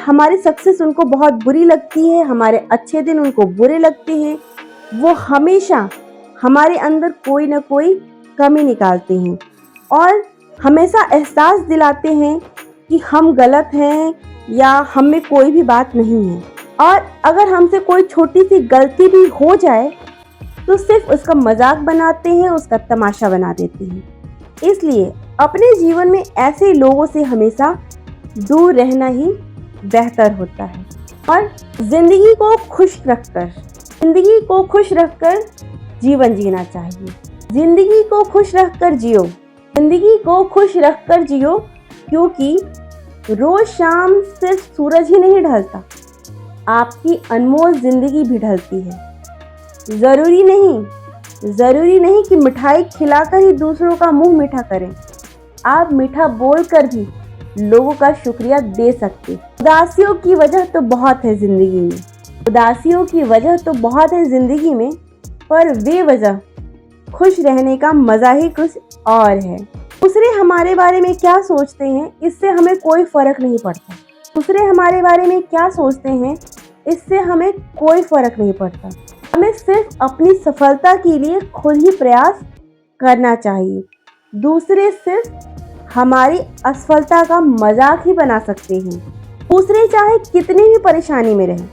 हमारी सक्सेस उनको बहुत बुरी लगती है, हमारे अच्छे दिन उनको बुरे लगते हैं। वो हमेशा हमारे अंदर कोई ना कोई कमी निकालते हैं और हमेशा एहसास दिलाते हैं कि हम गलत हैं या हम में कोई भी बात नहीं है। और अगर हमसे कोई छोटी सी गलती भी हो जाए तो सिर्फ उसका मजाक बनाते हैं, उसका तमाशा बना देते हैं। इसलिए अपने जीवन में ऐसे लोगों से हमेशा दूर रहना ही बेहतर होता है। और जिंदगी को खुश रखकर जीवन जीना चाहिए। जिंदगी को खुश रखकर जियो, जिंदगी को खुश रखकर जियो, क्योंकि रोज शाम सिर्फ सूरज ही नहीं ढलता, आपकी अनमोल जिंदगी भी ढलती है। जरूरी नहीं कि मिठाई खिलाकर ही दूसरों का मुंह मीठा करें। आप मीठा बोलकर भी लोगों का शुक्रिया दे सकते। उदासियों की वजह तो बहुत है जिंदगी में, पर वे वजह खुश रहने का मजा ही कुछ और है। दूसरे हमारे बारे में क्या सोचते हैं इससे हमें कोई फर्क नहीं पड़ता। हमें सिर्फ अपनी सफलता के लिए खुद ही प्रयास करना चाहिए। दूसरे सिर्फ हमारी असफलता का मजाक ही बना सकते हैं। दूसरे चाहे कितनी भी परेशानी में रहें,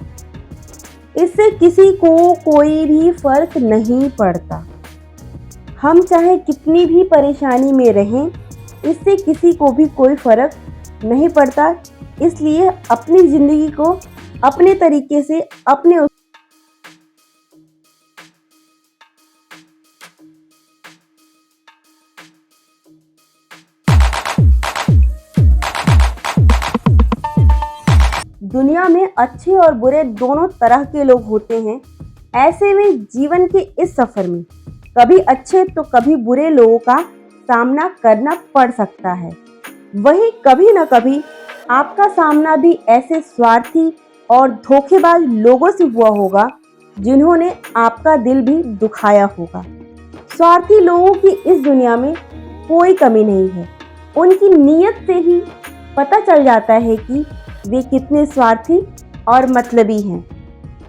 इससे किसी को कोई भी फर्क नहीं पड़ता। हम चाहे कितनी भी परेशानी में रहें, इससे किसी को भी कोई फर्क नहीं पड़ता। इसलिए अपनी जिंदगी को अपने तरीके से दुनिया में अच्छे और बुरे दोनों तरह के लोग होते हैं। ऐसे में जीवन के इस सफर में कभी अच्छे तो कभी बुरे लोगों का सामना करना पड़ सकता है। वहीं कभी न कभी आपका सामना भी ऐसे स्वार्थी और धोखेबाज लोगों से हुआ होगा जिन्होंने आपका दिल भी दुखाया होगा। स्वार्थी लोगों की इस दुनिया में कोई कमी नहीं है। उनकी नीयत से ही पता चल जाता है कि वे कितने स्वार्थी और मतलबी हैं।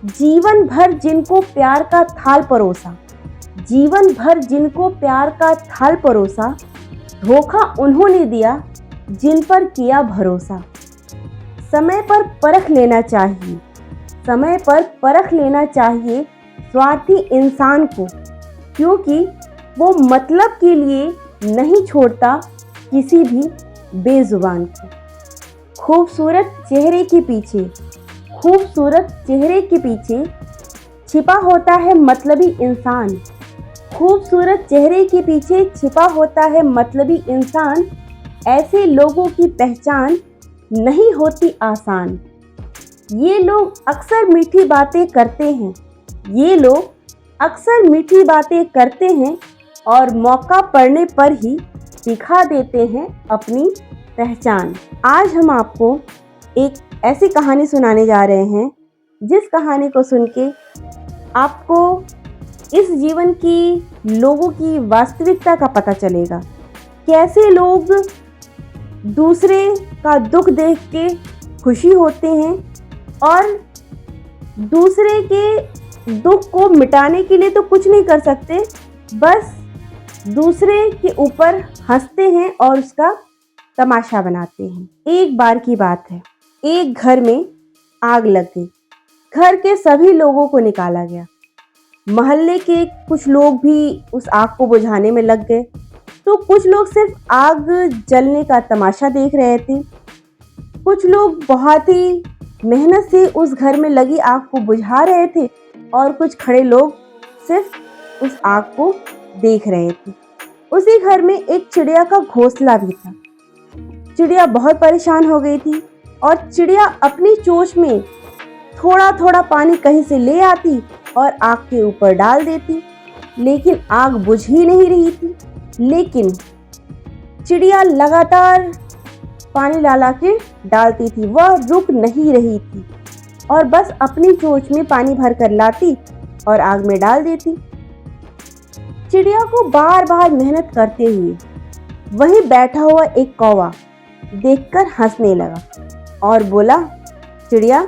जीवन भर जिनको प्यार का थाल परोसा, धोखा उन्होंने दिया जिन पर किया भरोसा। समय पर परख लेना चाहिए स्वार्थी इंसान को, क्योंकि वो मतलब के लिए नहीं छोड़ता किसी भी बेजुबान को। खूबसूरत चेहरे के पीछे छिपा होता है मतलबी इंसान। ऐसे लोगों की पहचान नहीं होती आसान। ये लोग अक्सर मीठी बातें करते हैं और मौका पड़ने पर ही दिखा देते हैं अपनी पहचान। आज हम आपको एक ऐसी कहानी सुनाने जा रहे हैं जिस कहानी को सुन के आपको इस जीवन की लोगों की वास्तविकता का पता चलेगा। कैसे लोग दूसरे का दुख देख के खुशी होते हैं और दूसरे के दुख को मिटाने के लिए तो कुछ नहीं कर सकते, बस दूसरे के ऊपर हंसते हैं और उसका तमाशा बनाते हैं। एक बार की बात है, एक घर में आग लग गई। घर के सभी लोगों को निकाला गया। मोहल्ले के कुछ लोग भी उस आग को बुझाने में लग गए, तो कुछ लोग सिर्फ आग जलने का तमाशा देख रहे थे। कुछ लोग बहुत ही मेहनत से उस घर में लगी आग को बुझा रहे थे और कुछ खड़े लोग सिर्फ उस आग को देख रहे थे। उसी घर में एक चिड़िया का घोंसला भी था। चिड़िया बहुत परेशान हो गई थी और चिड़िया अपनी चोंच में थोड़ा थोड़ा पानी कहीं से ले आती और आग के ऊपर डाल देती, लेकिन आग बुझ ही नहीं रही थी। लेकिन चिड़िया लगातार पानी ला के डालती थी, वह रुक नहीं रही थी और बस अपनी चोंच में पानी भर कर लाती और आग में डाल देती। चिड़िया को बार बार मेहनत करते हुए वहीं बैठा हुआ एक कौवा देखकर हंसने लगा और बोला, चिड़िया,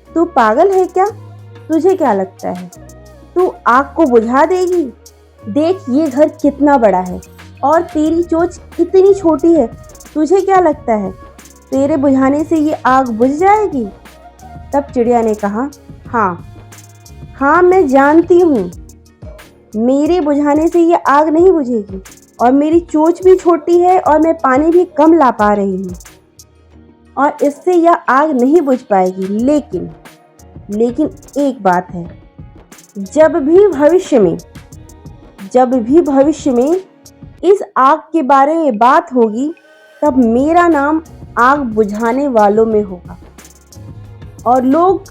तू पागल है क्या? तुझे क्या लगता है तू आग को बुझा देगी? देख ये घर कितना बड़ा है और तेरी चोंच कितनी छोटी है। तुझे क्या लगता है तेरे बुझाने से ये आग बुझ जाएगी? तब चिड़िया ने कहा, हाँ मैं जानती हूँ, मेरे बुझाने से ये आग नहीं बुझेगी और मेरी चोंच भी छोटी है और मैं पानी भी कम ला पा रही हूँ और इससे यह आग नहीं बुझ पाएगी। लेकिन एक बात है, जब भी भविष्य में इस आग के बारे में बात होगी तब मेरा नाम आग बुझाने वालों में होगा और लोग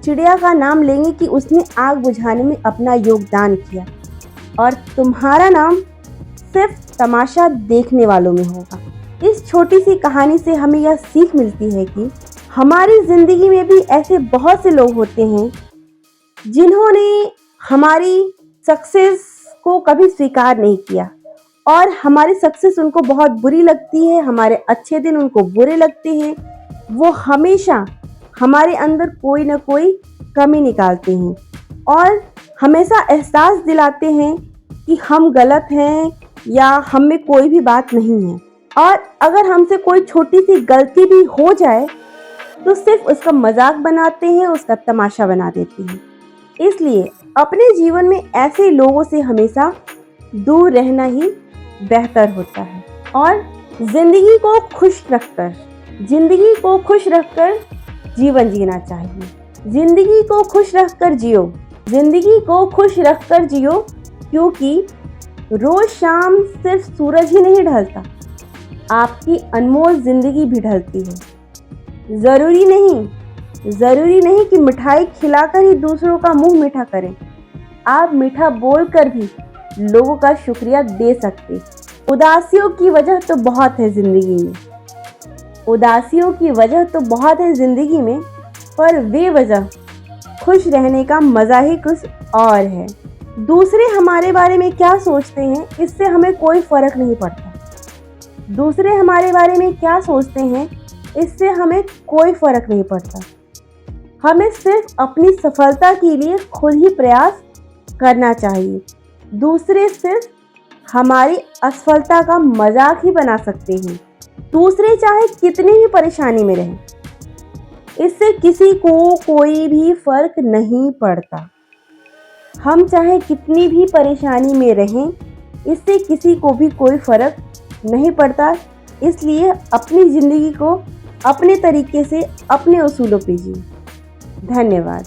चिड़िया का नाम लेंगे कि उसने आग बुझाने में अपना योगदान किया और तुम्हारा नाम सिर्फ तमाशा देखने वालों में होगा। इस छोटी सी कहानी से हमें यह सीख मिलती है कि हमारी ज़िंदगी में भी ऐसे बहुत से लोग होते हैं जिन्होंने हमारी सक्सेस को कभी स्वीकार नहीं किया और हमारी सक्सेस उनको बहुत बुरी लगती है, हमारे अच्छे दिन उनको बुरे लगते हैं। वो हमेशा हमारे अंदर कोई ना कोई कमी निकालते हैं और हमेशा एहसास दिलाते हैं कि हम गलत हैं या हम में कोई भी बात नहीं है। और अगर हमसे कोई छोटी सी गलती भी हो जाए तो सिर्फ उसका मजाक बनाते हैं, उसका तमाशा बना देते हैं। इसलिए अपने जीवन में ऐसे लोगों से हमेशा दूर रहना ही बेहतर होता है और जिंदगी को खुश रखकर जीवन जीना चाहिए। जिंदगी को खुश रखकर जियो क्योंकि रोज शाम सिर्फ सूरज ही नहीं ढलता, आपकी अनमोल जिंदगी भी ढलती है। ज़रूरी नहीं कि मिठाई खिलाकर ही दूसरों का मुंह मीठा करें, आप मीठा बोलकर भी लोगों का शुक्रिया दे सकते। उदासियों की वजह तो बहुत है ज़िंदगी में, पर वे वजह खुश रहने का मज़ा ही कुछ और है। दूसरे हमारे बारे में क्या सोचते हैं इससे हमें कोई फ़र्क नहीं पड़ता। हमें सिर्फ अपनी सफलता के लिए खुद ही प्रयास करना चाहिए। दूसरे सिर्फ हमारी असफलता का मजाक ही बना सकते हैं। दूसरे चाहे कितनी भी परेशानी में रहें, इससे किसी को कोई भी फर्क नहीं पड़ता। हम चाहे कितनी भी परेशानी में रहें, इससे किसी को भी कोई फर्क नहीं पड़ता। इसलिए अपनी ज़िंदगी को अपने तरीके से, अपने उसूलों पे जिए। धन्यवाद।